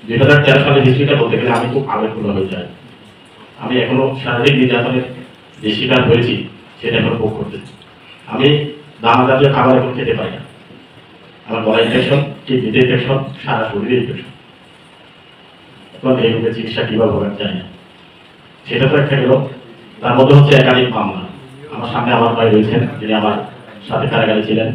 2013 সালের হিস্ট্রিটা বলতে গেলে আমি খুব আবেগপূর্ণ হয়ে যাই। আমি এখনো শারীরিক নির্যাতনের যে শিকার হয়েছি সেটা এখনো ভোগ করতেছি। আমি দানা জাতীয় খাবার এখন খেতে পারি না। আমার গলা ইনফেকশন, কিডনিতে ইনফেকশন, সারা শরীরে ইনফেকশন। এখন এই রোগের চিকিৎসা কিভাবে হবে জানি না। সেটা তো একটা গেল। তার মধ্যে হচ্ছে একাধিক মামলা। আমার সামনে আমার ভাই রয়েছেন, যিনি আমার সাথে কারাগারে ছিলেন।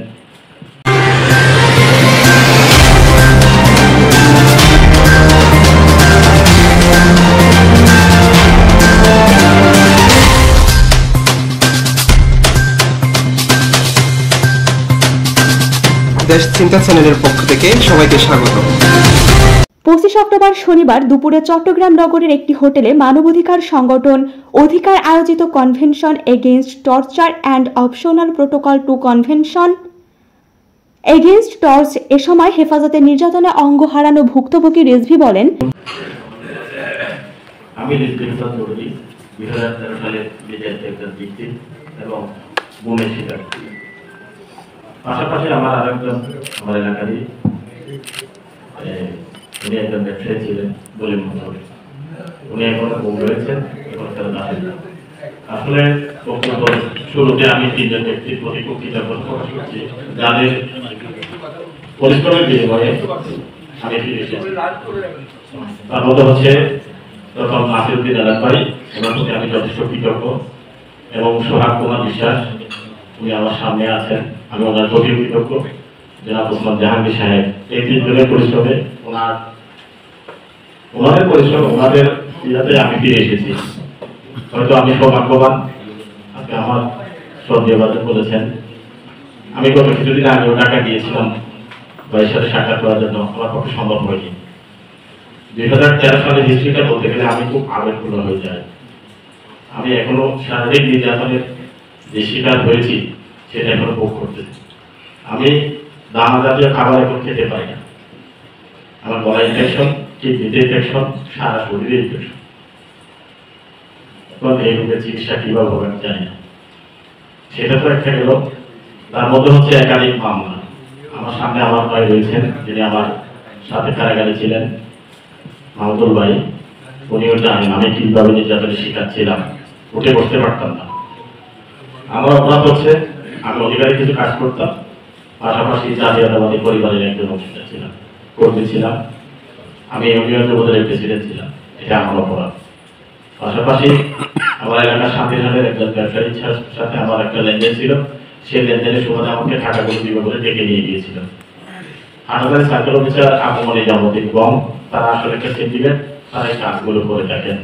দেশ চিন্তা চ্যানেলের পক্ষ থেকে সবাইকে স্বাগত। 25 অক্টোবর শনিবার দুপুরে চট্টগ্রাম নগরের একটি হোটেলে মানবাধিকার সংগঠন অধিকার আয়োজিত convention against torture and optional protocol to convention against torture এ সময় হেফাজতে নির্যাতনে অঙ্গ হারানো ভুক্তভোগী রেজভি বলেন, আমি রেজভি চৌধুরী 2013 সালে নির্যাতিত একজন ব্যক্তি এবং গুমের শিকার। পাশাপাশি আমার আরেকজন আমার এলাকারই উনি একজন ব্যবসায়ী ছিলেন বলে মনে করি। উনি এখন গুম রয়েছেন, এখন তারা আসেন না। আসলে বক্তব্য শুরুতে আমি তিনজন ব্যক্তির প্রতি খুব কৃতজ্ঞতা প্রকাশ করছি, যাদের পরিশ্রমের বিনিময়ে আমি ফিরে এসেছি। তার মধ্যে হচ্ছে প্রথম নাসিরউদ্দিন আলম ভাই, ওনার প্রতি আমি যথেষ্ট কৃতজ্ঞ, এবং সোহাগ কুমার বিশ্বাস, উনি আমার সামনে আছেন, আমি ওনার প্রতি কৃতজ্ঞ। জনাব ওসমান জাহাঙ্গীর সাহেব, এই তিনজনের পরিশ্রমে ওনাদের পরিশ্রম, ওনাদের ইয়াতে আমি ফিরে এসেছি। হয়তো আমি সৌভাগ্যবান। আজকে আমার শ্রদ্ধেয় বাদক বলেছেন, আমি গত কিছুদিন আগেও ঢাকা গিয়েছিলাম ভাইয়ের সাথে সাক্ষাৎ করার জন্য, আমার পক্ষে সম্ভব হয়নি। 2013 সালের হিস্ট্রিটা বলতে গেলে আমি খুব আবেগপূর্ণ হয়ে যাই। আমি এখনো শারীরিক নির্যাতনের যে শিকার হয়েছি সেটা এখনো ভোগ করতেছি। আমি দানা জাতীয় খাবার এখন খেতে পারি না। আমার গলা ইনফেকশন, কিডনিতে ইনফেকশন, সারা শরীরে ইনফেকশন। এখন এই রোগের চিকিৎসা কিভাবে হবে আমি জানি না। সেটা তো একটা গেল। তার মধ্যে হচ্ছে একাধিক মামলা। আমার সামনে আমার ভাই রয়েছেন, যিনি আমার সাথে কারাগারে ছিলেন, মাহমুদুল ভাই। উনিও জানেন আমি কিভাবে নির্যাতনের শিকার ছিলাম, উঠে বসতে পারতাম না। আমার অপরাধ হচ্ছে আমি অধিকারী কিছু কাজ করতাম, পাশাপাশি জাতীয়তাবাদী পরিবারের একজন অংশীদার ছিলাম, কর্মী ছিলাম। আমি ইউনিয়ন যুবদলের প্রেসিডেন্ট ছিলাম, এটা আমার অপরাধ। পাশাপাশি আমার এলাকার শান্তিহাটের একজন ব্যবসায়ীর সাথে আমার একটা লেনদেন ছিল, সেই লেনদেনের সুবাদে আমাকে টাকাগুলো দিবে বলে ডেকে নিয়ে গিয়েছিল। হাটাজারি সার্কেল অফিসার আবু নিজামুদ্দিন গম, তারা আসলে একটা সেন্টিমেন্ট, তারা এই কাজগুলো করে থাকেন।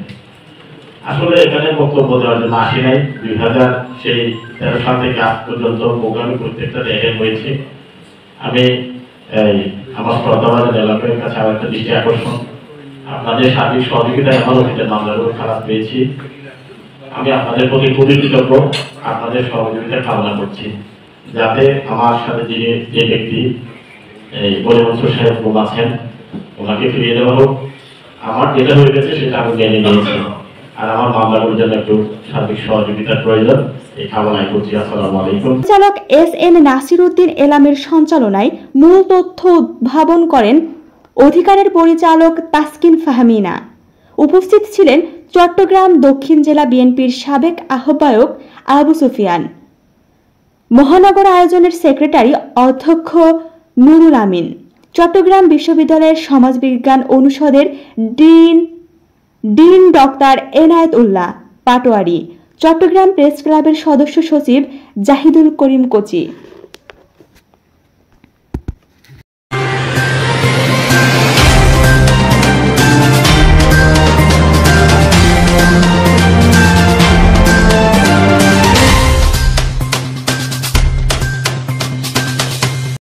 আসলে এখানে বক্তব্য দেওয়ার জন্য আসি নাই। 2013 সাল থেকে আজ পর্যন্ত প্রোগ্রামে প্রত্যেকটা জায়গায় হয়েছে। আমি আমার শ্রদ্ধাবাদের এলাকার কাছে আমার একটা দৃষ্টি আকর্ষণ, আপনাদের সার্বিক সহযোগিতায় আমার অতীতের মামলাগুলো খারাপ পেয়েছি। আমি আপনাদের প্রতি খুবই কৃতজ্ঞ, আপনাদের সহযোগিতা কামনা করছি, যাতে আমার সাথে যে ব্যক্তি বলে মনসুর সাহেব গুম আছেন, ওনাকে ফিরিয়ে দেওয়া হোক। আমার যেটা হয়ে গেছে সেটা আমি জেনে নিয়েছি, আর আমার মামলাগুলোর জন্য একটু সার্বিক সহযোগিতার প্রয়োজন, এই কামনাই করছি। আসসালামু আলাইকুম। পরিচালক SN নাসিরউদ্দিন এলামের সঞ্চালনায় মূল তথ্য উদ্ভাবন করেন অধিকারের পরিচালক তাসকিন ফাহমিনা। উপস্থিত ছিলেন চট্টগ্রাম দক্ষিণ জেলা বিএনপির সাবেক আহ্বায়ক আবু সুফিয়ান, মহানগর আয়োজনের সেক্রেটারি অধ্যক্ষ নুরুল আমিন, চট্টগ্রাম বিশ্ববিদ্যালয়ের সমাজবিজ্ঞান অনুষদের ডিন ডক্টর এনায়েত উল্লাহ পাটোয়ারি, চট্টগ্রাম প্রেস ক্লাবের সদস্য সচিব জাহিদুল করিম কোচি।